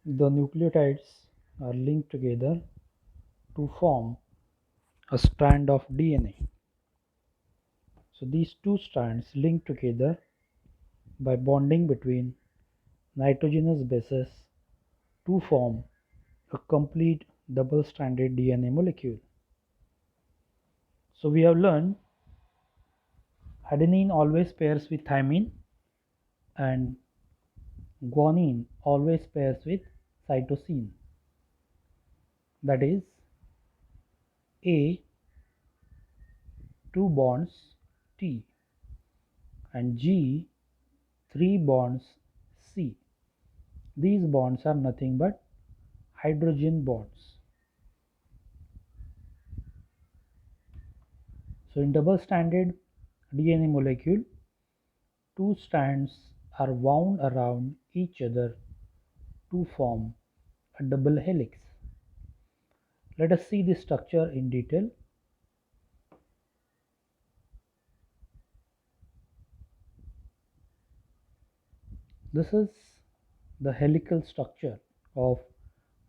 The nucleotides are linked together to form a strand of DNA. So these two strands link together by bonding between nitrogenous bases to form a complete double-stranded DNA molecule. So we have learned adenine always pairs with thymine and guanine always pairs with cytosine. That is A 2 bonds T and G 3 bonds C. These bonds are nothing but hydrogen bonds. So in double-stranded DNA molecule, two strands are wound around each other to form a double helix. Let us see the structure in detail. This is the helical structure of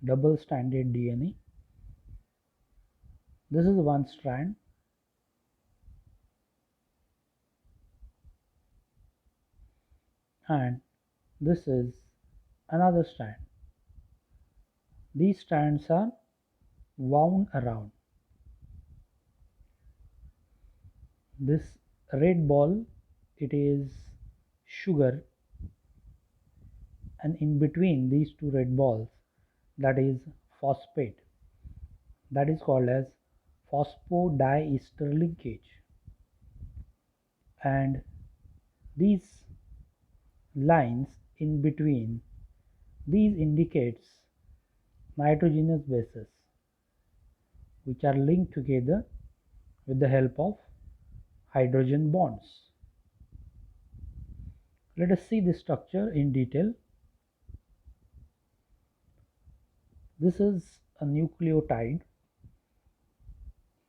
double-stranded DNA. This is one strand, and this is another strand. These strands are wound around. This red ball, it is sugar, and in between these two red balls, that is phosphate. That is called as phosphodiester linkage. And these lines in between, these indicates nitrogenous bases which are linked together with the help of hydrogen bonds. Let us see the structure in detail. This is a nucleotide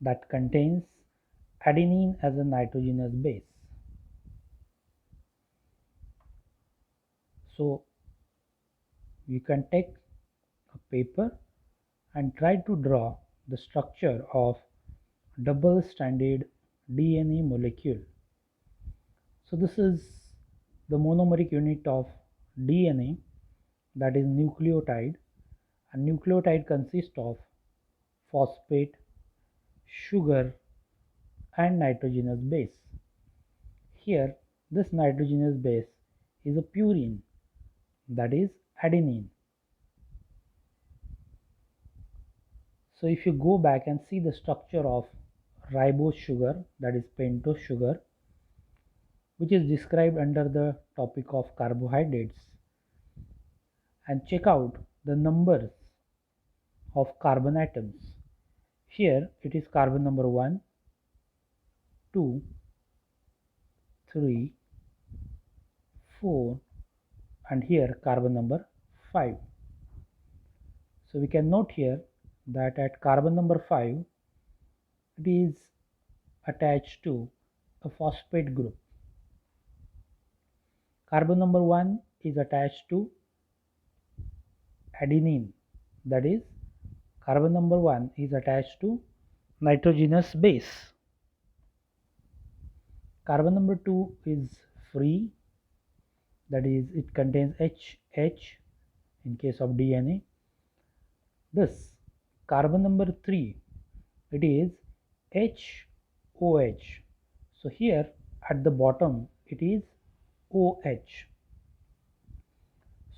that contains adenine as a nitrogenous base. So you can take a paper and try to draw the structure of double-stranded DNA molecule. So this is the monomeric unit of DNA, that is nucleotide. A nucleotide consists of phosphate, sugar and nitrogenous base. Here this nitrogenous base is a purine, that is adenine. So if you go back and see the structure of ribose sugar, that is pentose sugar, which is described under the topic of carbohydrates, and check out the numbers of carbon atoms. Here it is carbon number 1, 2, 3, 4, and here carbon number 5. So we can note here that at carbon number 5 it is attached to a phosphate group. Carbon number 1 is attached to adenine, that is carbon number 1 is attached to nitrogenous base. Carbon number 2 is free, that is it contains HH in case of DNA. This carbon number 3, it is HOH. So here at the bottom it is OH.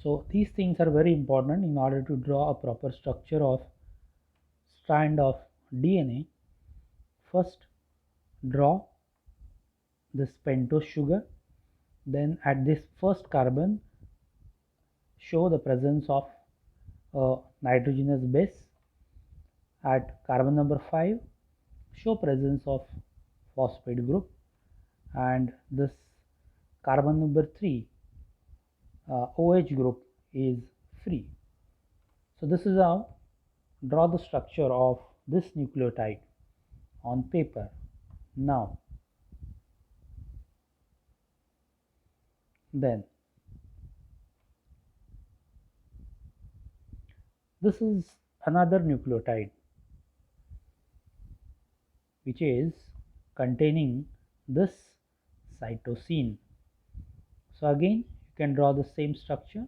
So these things are very important in order to draw a proper structure of strand of DNA. First draw this pentose sugar, then at this first carbon show the presence of a nitrogenous base. At carbon number 5 show presence of phosphate group, and this carbon number 3 OH group is free. So this is how draw the structure of this nucleotide on paper. Now then This is another nucleotide which is containing this cytosine. So again you can draw the same structure.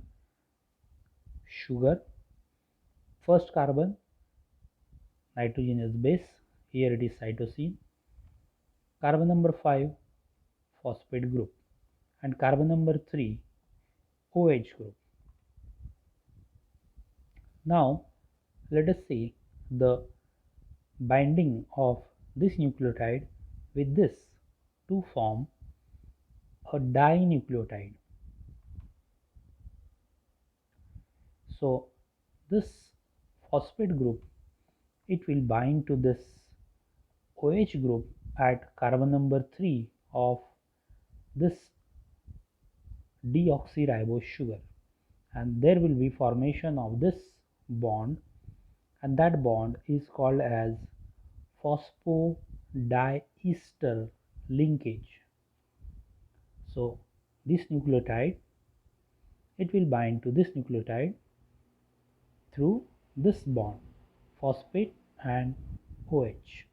Sugar, first carbon, nitrogenous base, here it is cytosine. Carbon number 5, phosphate group, and carbon number 3, OH group. Now let us see the binding of this nucleotide with this to form a dinucleotide. So this phosphate group, it will bind to this OH group at carbon number 3 of this deoxyribose sugar, and there will be formation of this bond, and that bond is called as phosphodiester linkage. So this nucleotide, it will bind to this nucleotide through this bond, phosphate and OH,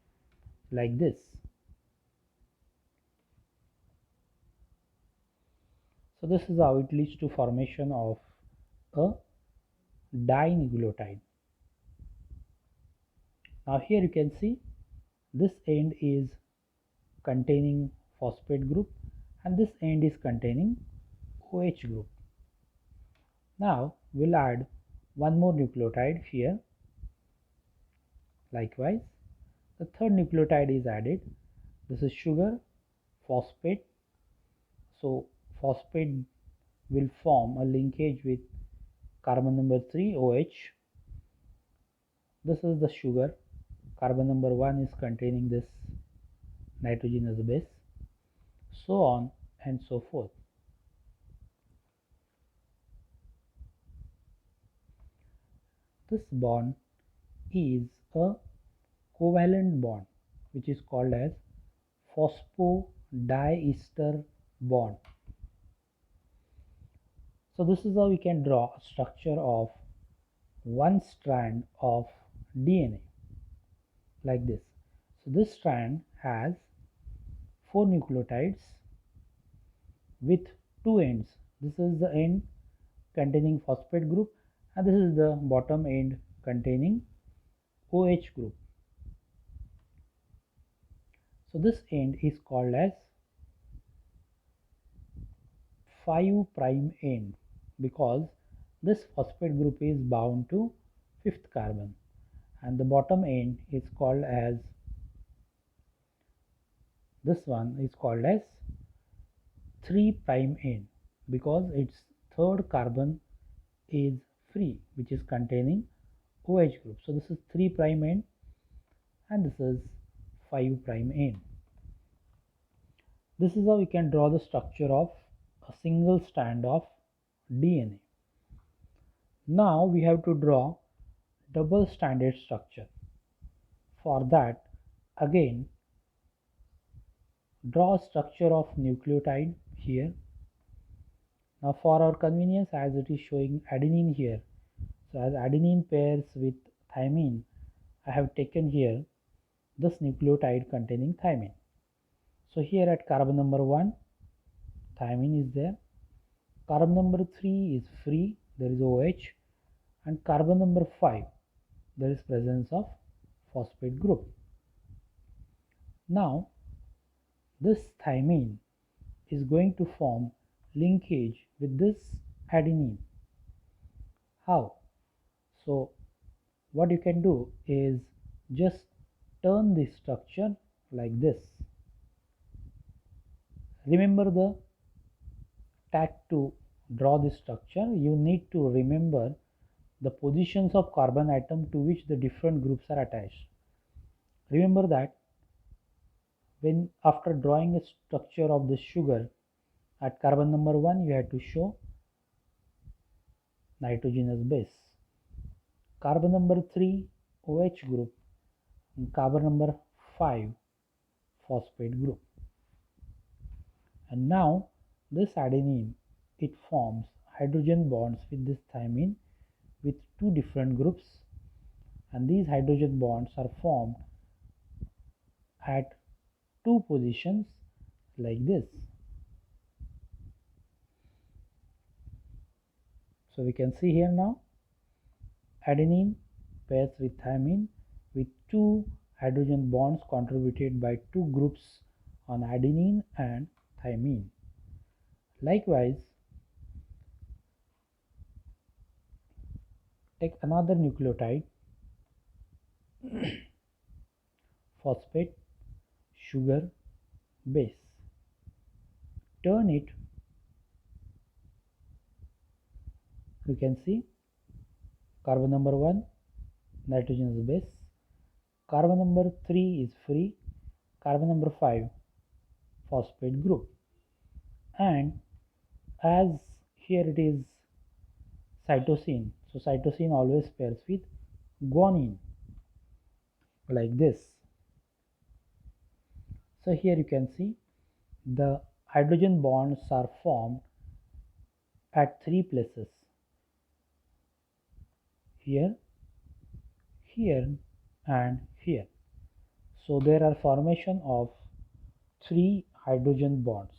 like this. So this is how it leads to formation of a dinucleotide. Now here you can see this end is containing phosphate group and this end is containing OH group. Now we'll add one more nucleotide here. Likewise, the third nucleotide is added. This is sugar, phosphate. So phosphate will form a linkage with carbon number 3 OH. This is the sugar. Carbon number 1 is containing this nitrogenous base, so on and so forth. This bond is a covalent bond which is called as phosphodiester bond. So this is how we can draw a structure of one strand of DNA like this. So this strand has 4 nucleotides with 2 ends. This is the end containing phosphate group and this is the bottom end containing OH group. So this end is called as 5' end because this phosphate group is bound to 5th carbon, and the bottom end is called as, this one is called as 3' end because its third carbon is free, which is containing OH group. So this is 3' end and this is 5' end. This is how we can draw the structure of a single strand of DNA. Now we have to draw double stranded structure. For that, again draw a structure of nucleotide here. Now for our convenience, as it is showing adenine here, so as adenine pairs with thymine, I have taken here this nucleotide containing thymine. So here at carbon number 1, thymine is there. Carbon number 3 is free, there is OH, and carbon number 5, there is presence of phosphate group. Now this thymine is going to form linkage with this adenine. How? So what you can do is just turn this structure like this. Remember the tact to draw this structure. You need to remember the positions of carbon atom to which the different groups are attached. Remember that when after drawing a structure of the sugar at carbon number 1, you have to show nitrogenous base, carbon number 3 OH group, and carbon number 5 phosphate group. And now this adenine, it forms hydrogen bonds with this thymine with two different groups, and these hydrogen bonds are formed at two positions like this. So we can see here now adenine pairs with thymine with two hydrogen bonds contributed by two groups on adenine and thymine. Likewise, take another nucleotide, phosphate, sugar, base. Turn it, you can see carbon number 1, nitrogen is base, carbon number 3 is free, carbon number 5, phosphate group, and as here it is cytosine, so cytosine always pairs with guanine like this. So here you can see the hydrogen bonds are formed at three places, here, here and here. So there are formation of three hydrogen bonds.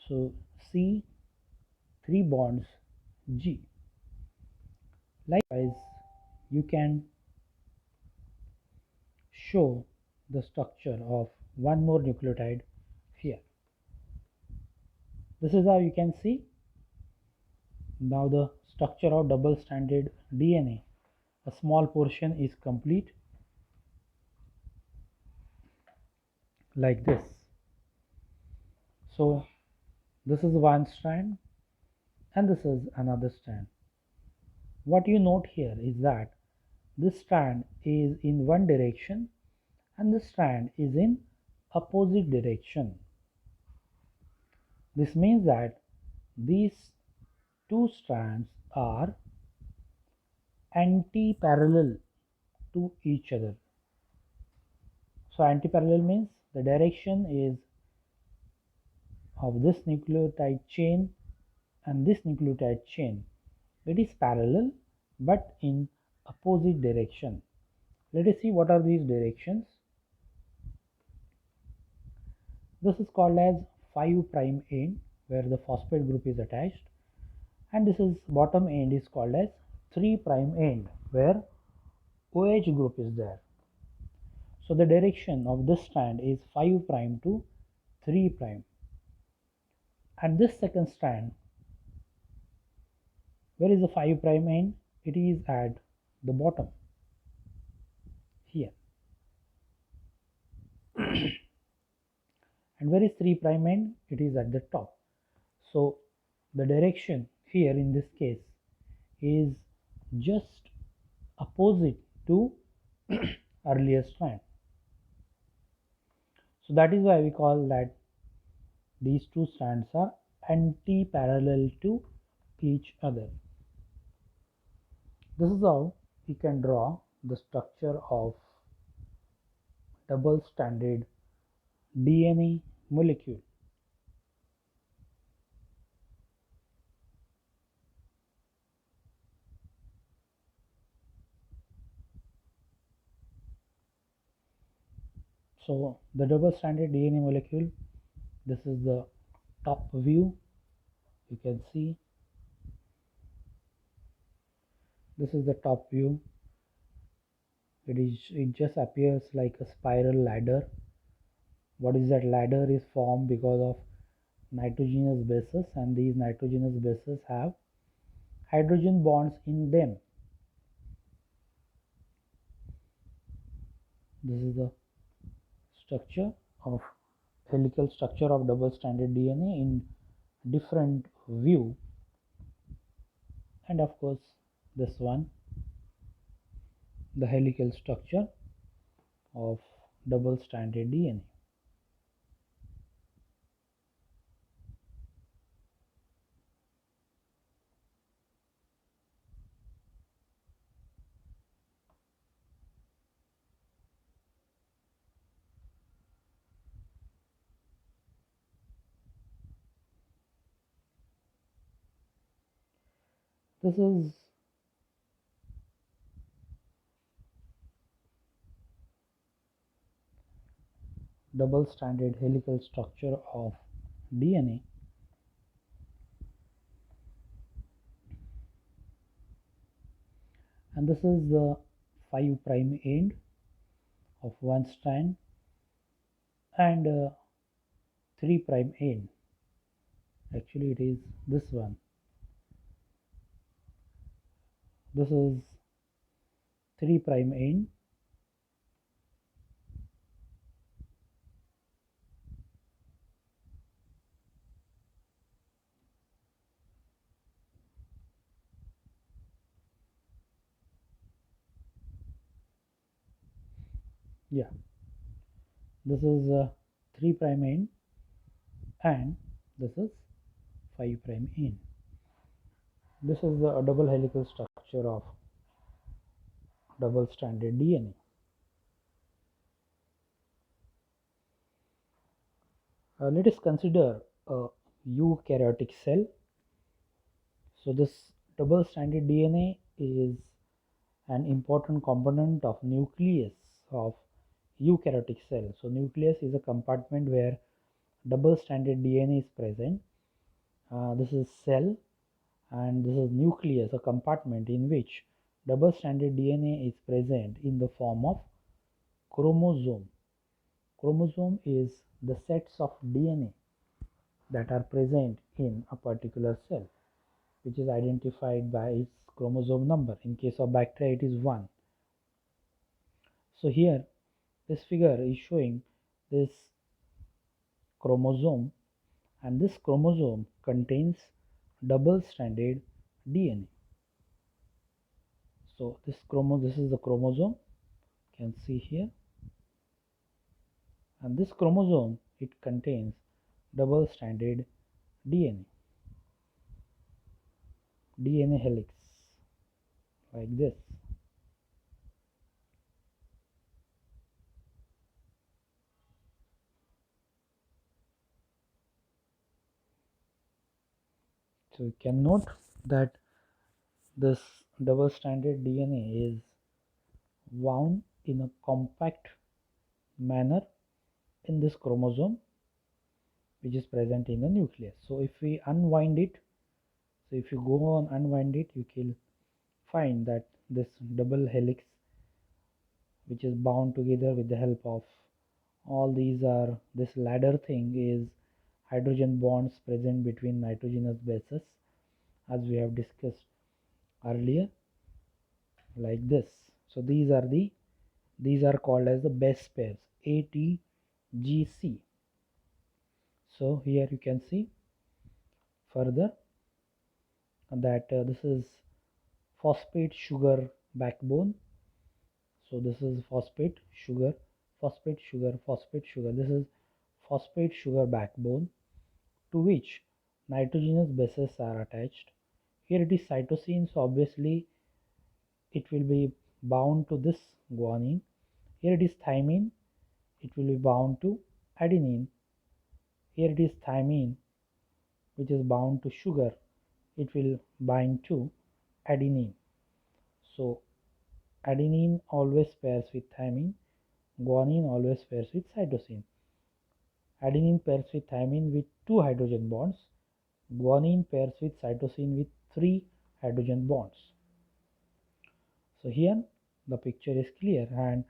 So C, three bonds G. Likewise, you can show the structure of one more nucleotide here. This is how you can see now the structure of double-stranded DNA. A small portion is complete like this. So this is one strand and this is another strand. What you note here is that this strand is in one direction and this strand is in opposite direction. This means that these two strands are anti-parallel to each other. So anti-parallel means the direction is of this nucleotide chain and this nucleotide chain. It is parallel but in opposite direction. Let us see what are these directions. This is called as 5' end where the phosphate group is attached, and this is bottom end is called as 3' end where OH group is there. So the direction of this strand is 5' to 3', and this second strand, where is the 5' end? It is at the bottom here. And where is 3' end? It is at the top. So the direction here in this case is just opposite to earlier strand. So that is why we call that these two strands are anti-parallel to each other. This is how we can draw the structure of double-stranded DNA molecule. So the double-stranded DNA molecule, this is the top view. You can see this is the top view. It just appears like a spiral ladder. What is that ladder is formed because of nitrogenous bases, and these nitrogenous bases have hydrogen bonds in them. This is the structure of helical structure of double-stranded DNA in different view, and of course this one, the helical structure of double-stranded DNA. This is double-stranded helical structure of DNA. And this is the 5' end of one strand and 3' end. Actually it is this one. This is 3' end yeah, this is 3' end and this is 5' end. This is the double helical structure of double-stranded DNA. Let us consider a eukaryotic cell. So this double-stranded DNA is an important component of nucleus of eukaryotic cell. So nucleus is a compartment where double-stranded DNA is present. This is cell and this is nucleus, a compartment in which double-stranded DNA is present in the form of chromosome. Chromosome is the sets of DNA that are present in a particular cell, which is identified by its chromosome number. In case of bacteria, it is 1. So here this figure is showing this chromosome, and this chromosome contains double-stranded DNA. So this is the chromosome, you can see here, and this chromosome, it contains double-stranded DNA helix like this. So you can note that this double-stranded DNA is wound in a compact manner in this chromosome, which is present in the nucleus. So if we unwind it, so if you go on unwind it, you can find that this double helix, which is bound together with the help of all these are this ladder thing, is hydrogen bonds present between nitrogenous bases, as we have discussed earlier, like this. So these are called as the base pairs, ATGC. So here you can see further that this is phosphate sugar backbone. So this is phosphate sugar. This is phosphate sugar backbone to which nitrogenous bases are attached. Here it is cytosine, so obviously it will be bound to this guanine. Here it is thymine, it will be bound to adenine. Here it is thymine, which is bound to sugar, it will bind to adenine. So adenine always pairs with thymine, guanine always pairs with cytosine. Adenine pairs with thymine with 2 hydrogen bonds, guanine pairs with cytosine with 3 hydrogen bonds. So here the picture is clear, and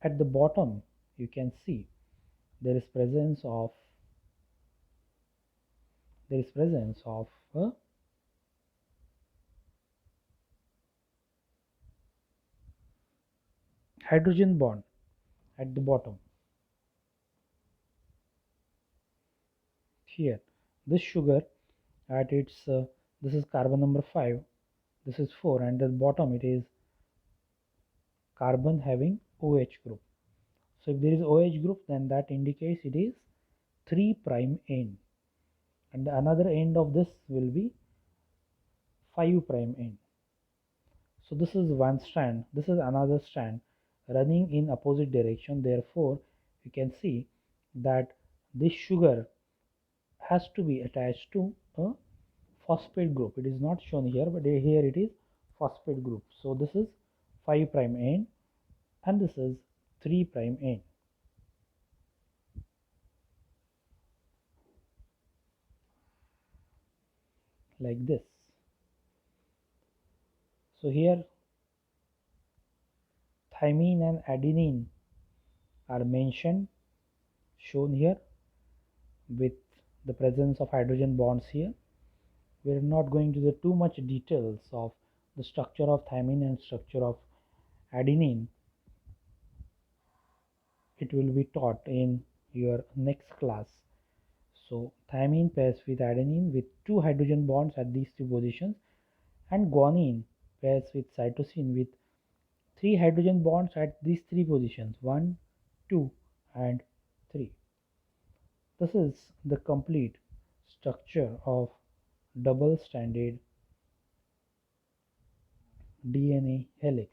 at the bottom you can see there is presence of a hydrogen bond at the bottom. Here this sugar at its this is carbon number 5, this is 4, and at the bottom it is carbon having OH group. So if there is OH group, then that indicates it is 3' end, and another end of this will be 5' end. So this is one strand, this is another strand running in opposite direction. Therefore you can see that this sugar has to be attached to a phosphate group. It is not shown here, but here it is phosphate group. So this is 5' end and this is 3' end. like this. So here thymine and adenine are mentioned, shown here with the presence of hydrogen bonds here. We are not going to the too much details of the structure of thymine and structure of adenine. It will be taught in your next class. So thymine pairs with adenine with 2 hydrogen bonds at these 2 positions, and guanine pairs with cytosine with 3 hydrogen bonds at these 3 positions, 1, 2 and 3. This is the complete structure of double stranded DNA helix.